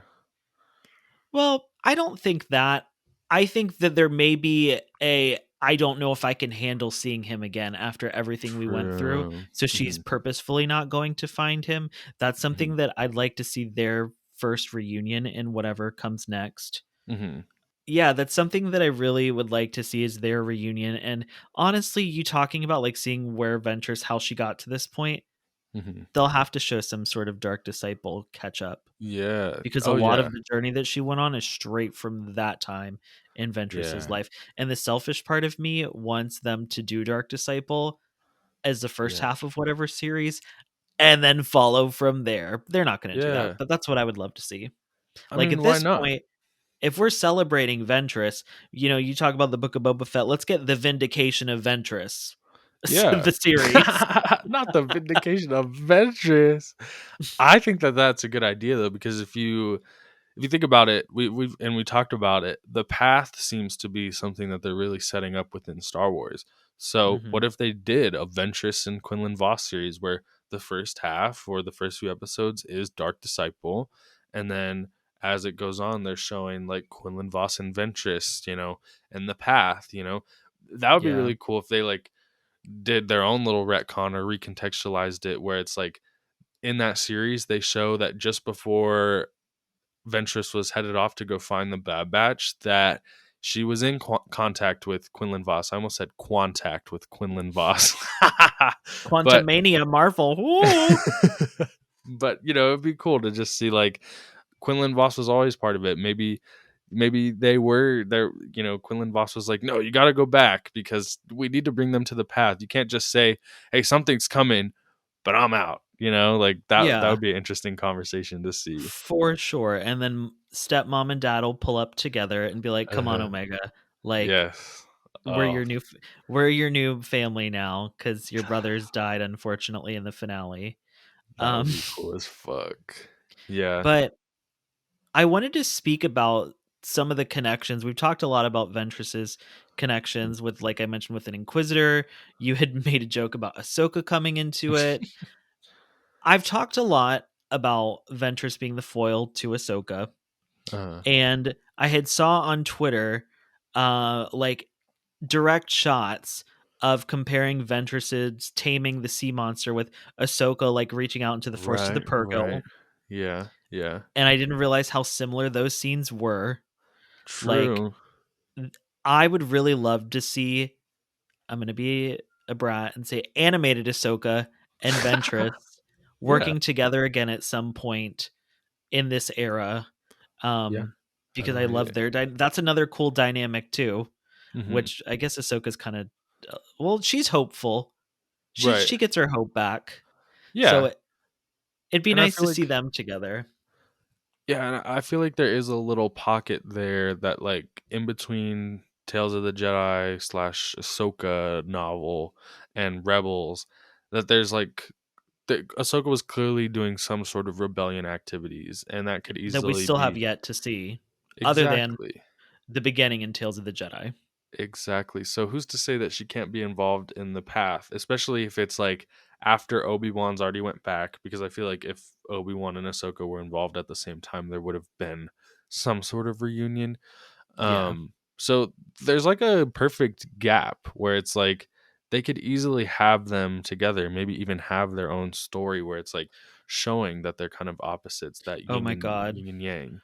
Well, I don't think that. I think that there may be a I don't know if I can handle seeing him again after everything we went through. True. So she's Hmm. purposefully not going to find him. That's Hmm. something that I'd like to see their first reunion in whatever comes next. Hmm. Yeah, that's something that I really would like to see is their reunion. And honestly, you talking about like seeing where Ventress how she got to this point, Hmm. they'll have to show some sort of Dark Disciple catch up Yeah. because a Oh, lot yeah. of the journey that she went on is straight from that time in Ventress's Yeah. life. And the selfish part of me wants them to do Dark Disciple as the first Yeah. half of whatever series and then follow from there. They're not going to do that, Yeah. but that's what I would love to see. I Like mean, at why this not? point, if we're celebrating Ventress, you talk about the Book of Boba Fett, let's get the vindication of Ventress, Yeah. the series. Not the vindication of Ventress. I think that that's a good idea though, because if you if you think about it, we talked about it. The path seems to be something that they're really setting up within Star Wars. So Hmm. what if they did a Ventress and Quinlan Voss series where the first half or the first few episodes is Dark Disciple, and then as it goes on, they're showing like Quinlan Voss and Ventress, and the path. That would be Yeah. really cool if they like did their own little retcon or recontextualized it, where it's like in that series they show that just before Ventress was headed off to go find the Bad Batch, that she was in contact with Quinlan Voss. I almost said quantact with Quinlan Voss. Quantum but Mania, Marvel. Woo! but it'd be cool to just see like Quinlan Voss was always part of it. Maybe they were there. Quinlan Voss was like, no, you got to go back because we need to bring them to the path. You can't just say, hey, something's coming, but I'm out. Like that Yeah, would be an interesting conversation to see. for sure. And then stepmom and dad will pull up together and be like, "Come on, Uh-huh. Omega. Like Yes. we're Oh, your new we're your new family now cuz your brothers died unfortunately in the finale." that would Um be cool as fuck. Yeah. but I wanted to speak about some of the connections. We've talked a lot about Ventress's connections with, like I mentioned, with an Inquisitor. You had made a joke about Ahsoka coming into it. I've talked a lot about Ventress being the foil to Ahsoka, uh, and I had saw on Twitter, like direct shots of comparing Ventress's taming the sea monster with Ahsoka, like reaching out into the force of the right. Purgo, Yeah. Yeah. and I didn't realize how similar those scenes were. Like, True. I would really love to see. I'm gonna be a brat and say animated Ahsoka and Ventress Yeah. working together again at some point in this era, Yeah. um, I have because no I love idea. their that's another cool dynamic too, Hmm. which I guess Ahsoka's kind of well, she's hopeful. She Right. she gets her hope back, so Yeah. it'd be And I nice feel to see like them together. Yeah, and I feel like there is a little pocket there that, like, in between Tales of the Jedi slash Ahsoka novel and Rebels, that there's like Ahsoka was clearly doing some sort of rebellion activities, and that could That we easily still have be yet to see, other than exactly. the beginning in Tales of the Jedi. Exactly. So who's to say that she can't be involved in the path, especially if it's like after Obi-Wan's already went back? Because I feel like if Obi-Wan and Ahsoka were involved at the same time, there would have been some sort of reunion. Yeah. So there's like a perfect gap where it's like they could easily have them together, maybe even have their own story where it's like showing that they're kind of opposites, that Oh my god. yin and yang.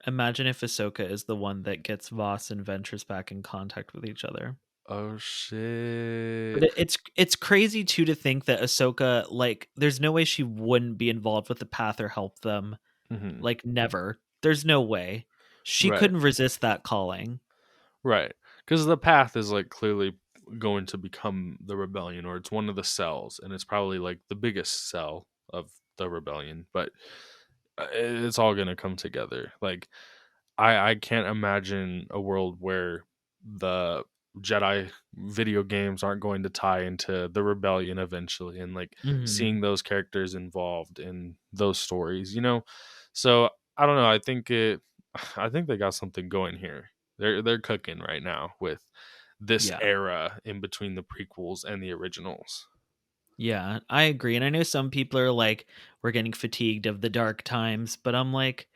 Imagine if Ahsoka is the one that gets Voss and Ventress back in contact with each other. Oh But shit. it's crazy too to think that Ahsoka, like, there's no way she wouldn't be involved with the path or help them. Hmm. Like, never. There's no way. She Right. couldn't resist that calling. Right. Because the path is like clearly going to become the rebellion, or it's one of the cells, and it's probably like the biggest cell of the rebellion. But it's all going to come together. Like I can't imagine a world where the Jedi video games aren't going to tie into the rebellion eventually, and like Mhm. seeing those characters involved in those stories. So I don't know. I think they got something going here. They're cooking right now with this Yeah. era in between the prequels and the originals. Yeah, I agree, and I know some people are like, "We're getting fatigued of the dark times," but I'm like,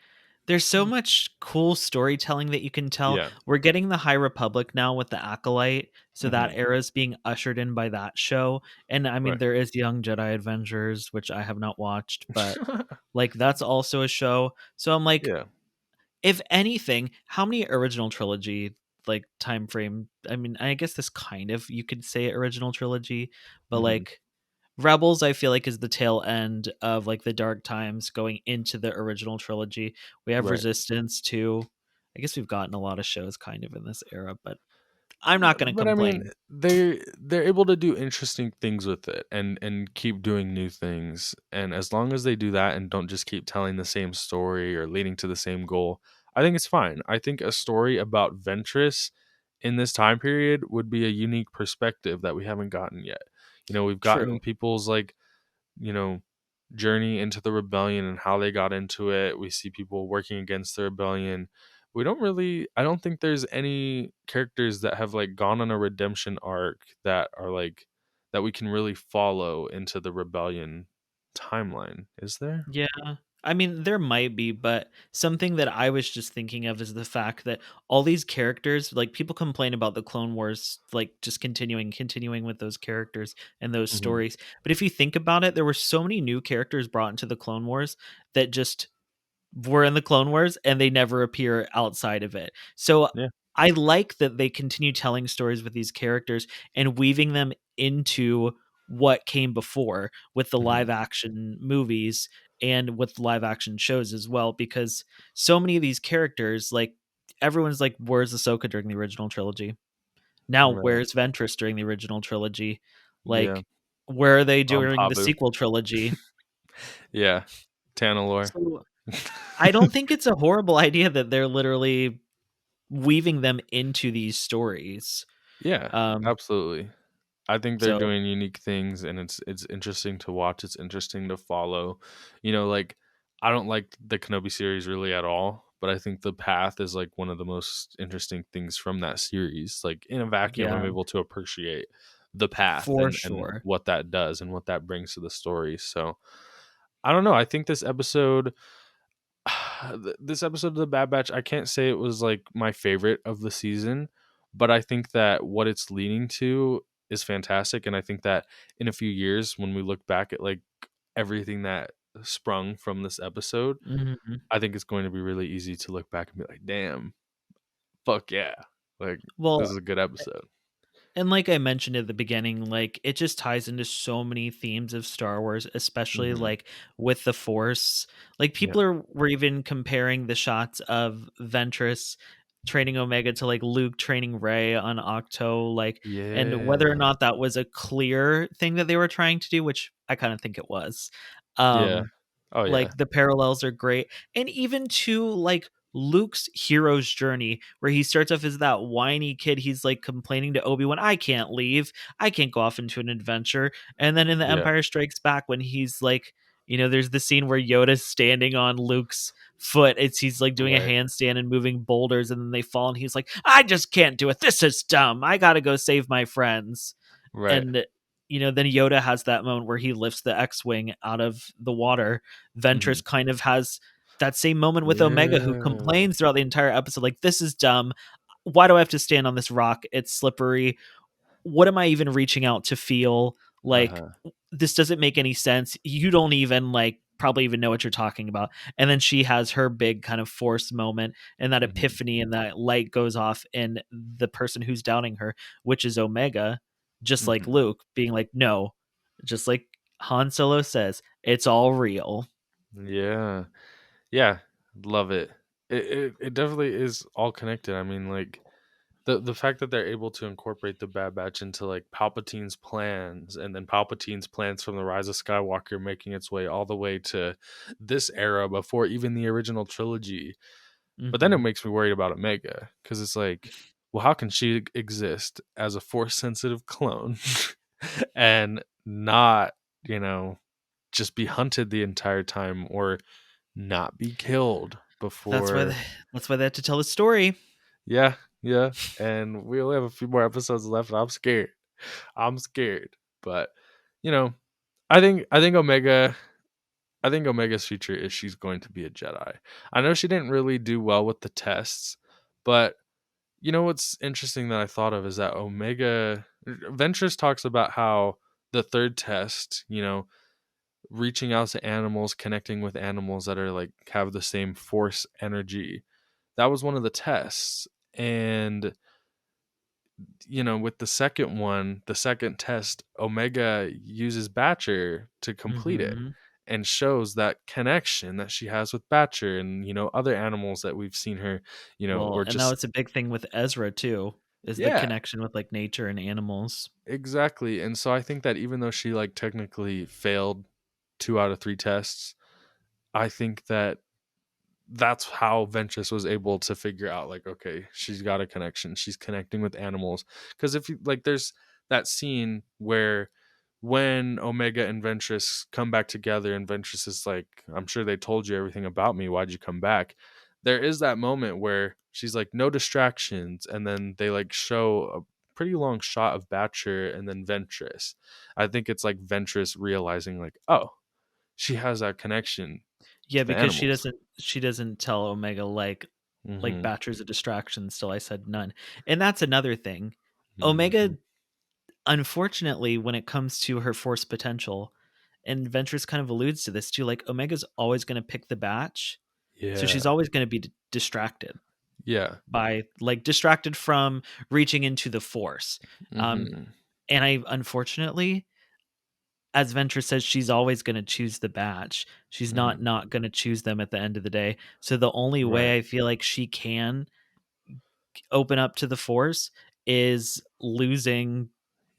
there's so much cool storytelling that you can tell. Yeah. We're getting the High Republic now with the Acolyte, so that Hmm. era is being ushered in by that show. And I mean, Right. there is Young Jedi Adventures, which I have not watched, but like that's also a show. So I'm like, Yeah. if anything, how many original trilogy like time frame? I mean, I guess this kind of you could say original trilogy, but Hmm. like Rebels, I feel like is the tail end of like the dark times going into the original trilogy. We have Right. Resistance too. I guess we've gotten a lot of shows kind of in this era, but I'm Yeah, not going to but I mean, complain. they're able to do interesting things with it and keep doing new things. And as long as they do that and don't just keep telling the same story or leading to the same goal, I think it's fine. I think a story about Ventress in this time period would be a unique perspective that we haven't gotten yet. We've gotten True. people's like, you know, journey into the rebellion and how they got into it. We see people working against the rebellion. We don't really I don't think there's any characters that have like gone on a redemption arc that are like that we can really follow into the rebellion timeline. Is there? Yeah. I mean, there might be, but something that I was just thinking of is the fact that all these characters, like people complain about the Clone Wars, like just continuing with those characters and those Hmm. stories. But if you think about it, there were so many new characters brought into the Clone Wars that just were in the Clone Wars and they never appear outside of it. So Yeah. I like that they continue telling stories with these characters and weaving them into what came before with the Hmm. live action movies and with live action shows as well, because so many of these characters, like everyone's like, where's Ahsoka during the original trilogy? Now Right. where's Ventress during the original trilogy? Yeah. Like, where are they On during the Pabu. sequel trilogy? Yeah. Tanalore. So I don't think it's a horrible idea that they're literally weaving them into these stories. Yeah, Um, absolutely. I think they're so doing unique things and it's interesting to watch. It's interesting to follow. You know, like I don't like the Kenobi series really at all, but I think the path is like one of the most interesting things from that series. Like in a vacuum, I'm yeah, able to appreciate the path for and sure. what that does and what that brings to the story. So I don't know. I think this episode this episode of the Bad Batch, I can't say it was like my favorite of the season, but I think that what it's leading to is fantastic. And I think that in a few years, when we look back at like everything that sprung from this episode, Mhm. I think it's going to be really easy to look back and be like, damn, fuck yeah. Like, this Well, is a good episode. and like I mentioned at the beginning, like it just ties into so many themes of Star Wars, especially Hmm. like with the Force. Like Yeah. people were even comparing the shots of Ventress training Omega to like Luke training Rey on Octo, like, and whether or Yeah. not that was a clear thing that they were trying to do, which I kind of think it was. Yeah. Um, Oh, yeah. like the parallels are great, and even to like Luke's hero's journey, where he starts off as that whiny kid. He's like complaining to Obi-Wan, I can't leave, I can't go off into an adventure. And then in the Yeah. Empire Strikes Back, when he's like, there's the scene where Yoda's standing on Luke's foot. He's like doing a Right. handstand and moving boulders, and then they fall, and he's like, I just can't do it, this is dumb, I gotta go save my friends. Right. And then Yoda has that moment where he lifts the X-wing out of the water. Hmm. Ventress kind of has that same moment with Omega, who Yeah. complains throughout the entire episode, like, this is dumb, why do I have to stand on this rock, it's slippery, what am I even reaching out to feel, Uh like, huh. this doesn't make any sense, you don't even like probably even know what you're talking about. And then she has her big kind of force moment, and that Hmm. epiphany, and that light goes off in the person who's doubting her, which is Omega, just like Hmm. Luke being like, no, just like Han Solo says, it's all real. Yeah. Yeah, love it. It definitely is all connected. I mean, like the fact that they're able to incorporate the Bad Batch into like Palpatine's plans, and then Palpatine's plans from the Rise of Skywalker making its way all the way to this era before even the original trilogy. But then it Hmm. makes me worried about Omega because it's like, well, how can she exist as a Force sensitive clone and not, you know, just be hunted the entire time or not be killed That's why before. that's why they had to tell the story. Yeah, yeah. And we only have a few more episodes left, and I'm scared. I'm scared. But you know, I think Omega's future is she's going to be a Jedi. I know she didn't really do well with the tests, but you know what's interesting that I thought of is that Omega Ventress talks about how the third test, reaching out to animals, connecting with animals that are like have the same force energy. That was one of the tests. And with the second one, the second test, Omega uses Batcher to complete it Hmm. and shows that connection that she has with Batcher and other animals that we've seen her, Well, or and that just was a big thing with Ezra too, is the yeah, connection with like nature and animals. exactly. And so I think that even though she like technically failed 2 out of 3 tests, I think that that's how Ventress was able to figure out like, okay, she's got a connection. She's connecting with animals. Because if you like, there's that scene where when Omega and Ventress come back together, and Ventress is like, I'm sure they told you everything about me. Why'd you come back? There is that moment where she's like, no distractions. And then they like show a pretty long shot of Batcher and then Ventress. I think it's like Ventress realizing, like, oh, she has that connection Yeah, to the because animals. she doesn't tell Omega like Mm-hmm. Batcher's a distraction, still I said none. And that's another thing. Omega, Mm-hmm. unfortunately, when it comes to her force potential, and Ventress kind of alludes to this too, like Omega's always going to pick the batch. So Yeah. she's always going to be distracted Yeah. by like distracted from reaching into the force. Um Mm-hmm. and I unfortunately, as Ventress says, she's always going to choose the batch. She's Mm-hmm. not going to choose them at the end of the day. So the only Right. way I feel like she can open up to the force is losing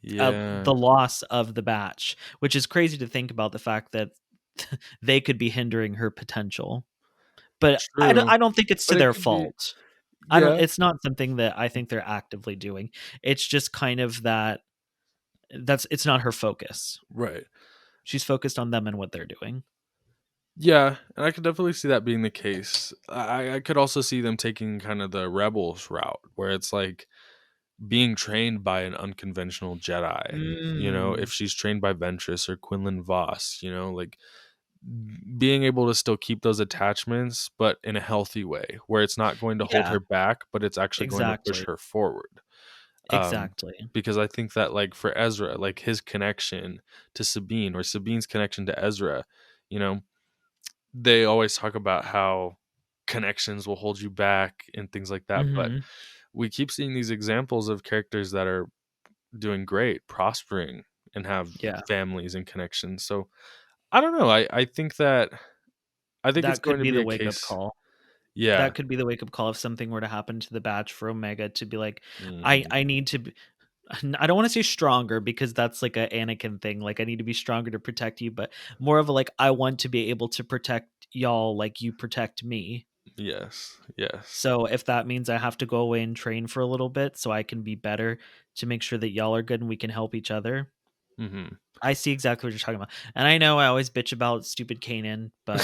the Yeah. loss of the batch, which is crazy to think about, the fact that they could be hindering her potential. But True. I don't think it's to But it their could be, fault. I don't yeah. It's not something that I think they're actively doing. It's just kind of that's it's not her focus. Right. She's focused on them and what they're doing. Yeah, and I could definitely see that being the case. I could also see them taking kind of the rebels route, where it's like being trained by an unconventional Jedi. You know, Mm, if she's trained by Ventress or Quinlan Voss, you know, like being able to still keep those attachments, but in a healthy way, where it's not going to hold yeah, her back, but it's actually going to push exactly. her forward. Um, Exactly. because I think that, like, for Ezra, like his connection to Sabine, or Sabine's connection to Ezra, you know, they always talk about how connections will hold you back and things like that. But Mhm. we keep seeing these examples of characters that are doing great, prospering, and have Yeah. families and connections. So I don't know. I think it's That going could to be be the a wake-up case. call. Yeah. That could be the wake-up call if something were to happen to the batch for Omega to be like, Hmm. I need to be, I don't want to say stronger because that's like a Anakin thing. Like I need to be stronger to protect you, but more of a like I want to be able to protect y'all like you protect me. Yes. Yes. So if that means I have to go away and train for a little bit so I can be better to make sure that y'all are good and we can help each other. Hmm. I see exactly what you're talking about. And I know I always bitch about stupid Kanan, but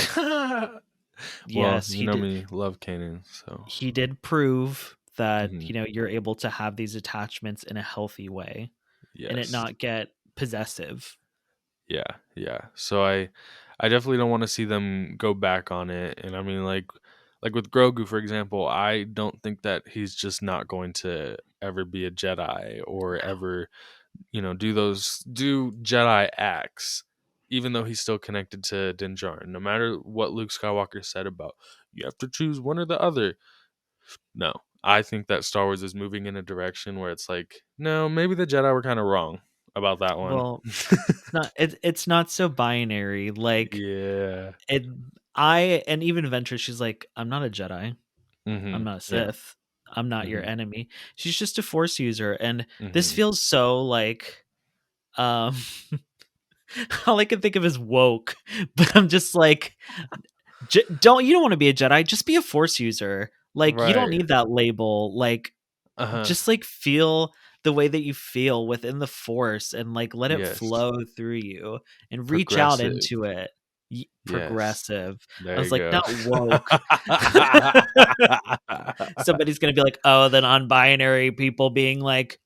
Well, yes, you know me, love Kanan. So. he did prove that, Hmm. you're able to have these attachments in a healthy way and it Yes. not get possessive. Yeah, yeah. So I definitely don't want to see them go back on it. And I mean, like with Grogu, for example, I don't think that he's just not going to ever be a Jedi or ever, do Jedi acts, even though he's still connected to Din Djarin. No matter what Luke Skywalker said about you have to choose one or the other. No. I think that Star Wars is moving in a direction where it's like, no, maybe the Jedi were kind of wrong about that one. Well, it's not so binary. Like Yeah. it I and even Ventress, she's like, I'm not a Jedi. I'm Mhm. not a Yeah. Sith. I'm not your Mhm. enemy. She's just a force user. And this Mhm. feels so like um all I can think of is woke. But I'm just like, you don't want to be a Jedi, just be a force user. Like you don't Right. need that label. Like Uh-huh. just like feel the way that you feel within the force and like let it Yes. flow through you and reach out Progressive. into it. Yes. Progressive. I There was you like, go. not woke. Somebody's gonna be like, oh, the non-binary people being like,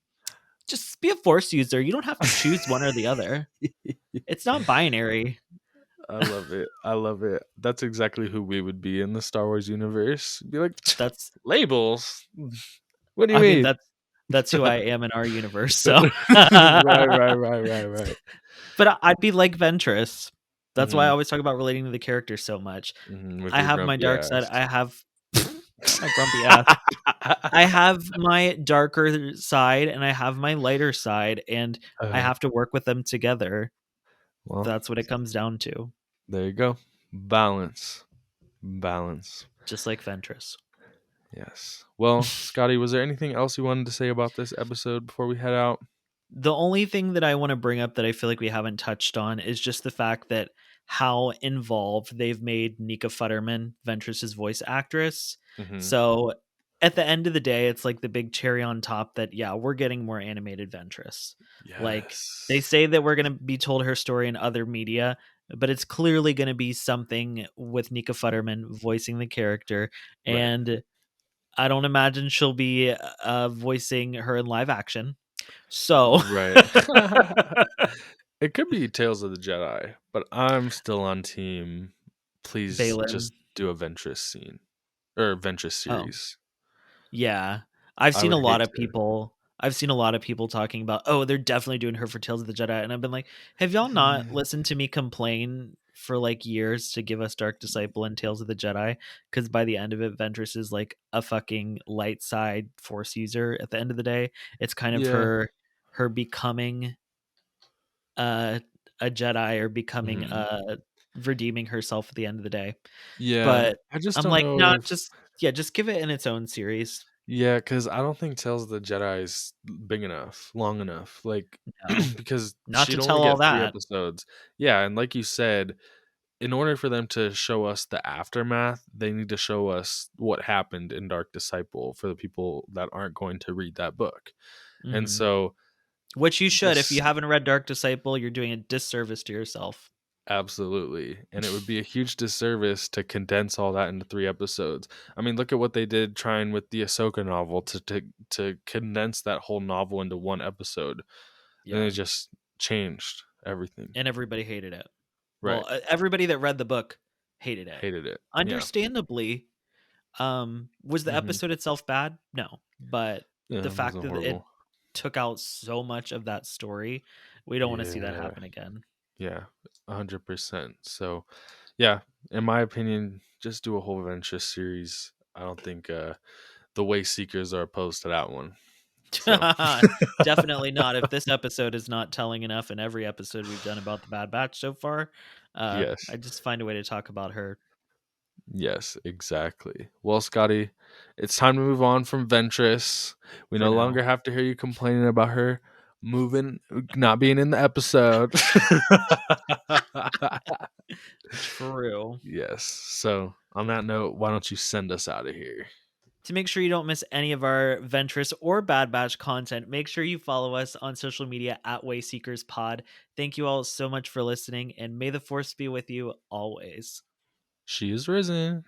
just be a force user. You don't have to choose one or the other. It's not binary. I love it. I love it. That's exactly who we would be in the Star Wars universe. Be like, That's labels? What do you I mean, mean? that's who I am in our universe. So Right, right, right, right, right. but I'd be like Ventress. That's why I Mhm. always talk about relating to the character so much. Mhm. With I your have my grumpy dark side. ass. I have not my grumpy ass. I have my darker side and I have my lighter side, and I Uh, have to work with them together. well, That's what it comes down to. there you go. Balance. Balance. Just like Ventress. Yes. Well, Scotty, was there anything else you wanted to say about this episode before we head out? The only thing that I want to bring up that I feel like we haven't touched on is just the fact that how involved they've made Nika Futterman, Ventress's voice actress. Hmm. So at the end of the day, it's like the big cherry on top that, yeah, we're getting more animated Ventress. Like, they Yes. say that we're going to be told her story in other media, but it's clearly going to be something with Nika Futterman voicing the character. Right. And I don't imagine she'll be voicing her in live action. So, Right. It could be Tales of the Jedi, but I'm still on team. Please Balin. just do a Ventress scene or Ventress Oh, series. yeah. I've I seen would a lot hate of to. people I've seen a lot of people talking about, "Oh, they're definitely doing her for Tales of the Jedi." And I've been like, "Have y'all not listened to me complain for like years to give us Dark Disciple and Tales of the Jedi? Because by the end of it, Ventress is like a fucking light side Force user. At the end of the day, it's kind of Yeah. her becoming uh, a Jedi or becoming Mhm. redeeming herself at the end of the day." Yeah. But I just I'm don't like, know "No, if. just give it in its own series." Yeah, because I don't think Tales of the Jedi is big enough, long enough. Like, No. because Not to she'd only tell all get 3 that. episodes. Yeah, and like you said, in order for them to show us the aftermath, they need to show us what happened in Dark Disciple for the people that aren't going to read that book. And Mhm. so Which you should. If you just haven't read Dark Disciple, you're doing a disservice to yourself. absolutely. And it would be a huge disservice to condense all that into 3 episodes. I mean, look at what they did trying with the Ahsoka novel to condense that whole novel into 1 episode. And Yeah. it just changed everything. And everybody hated it. Right. Well, everybody that read the book hated it. Hated it. Yeah. Understandably, was the Mhm. episode itself bad? No. But Yeah, the it fact wasn't that it horrible. took out so much of that story, we don't want to see that Yeah. happen again. Yeah. 100%. So, yeah, in my opinion, just do a whole Ventress series. I don't think the Wayseekers are opposed to that one. So, Definitely not. If this episode is not telling enough in every episode we've done about the Bad Batch so far, yes. I just find a way to talk about her. Yes, exactly. Well, Scotty, it's time to move on from Ventress. We For no now. longer have to hear you complaining about her moving, not being in the episode. True. yes. So, on that note, why don't you send us out of here? To make sure you don't miss any of our Ventress or Bad Batch content, make sure you follow us on social media at wayseekerspod. Thank you all so much for listening, and may the Force be with you always. She is risen.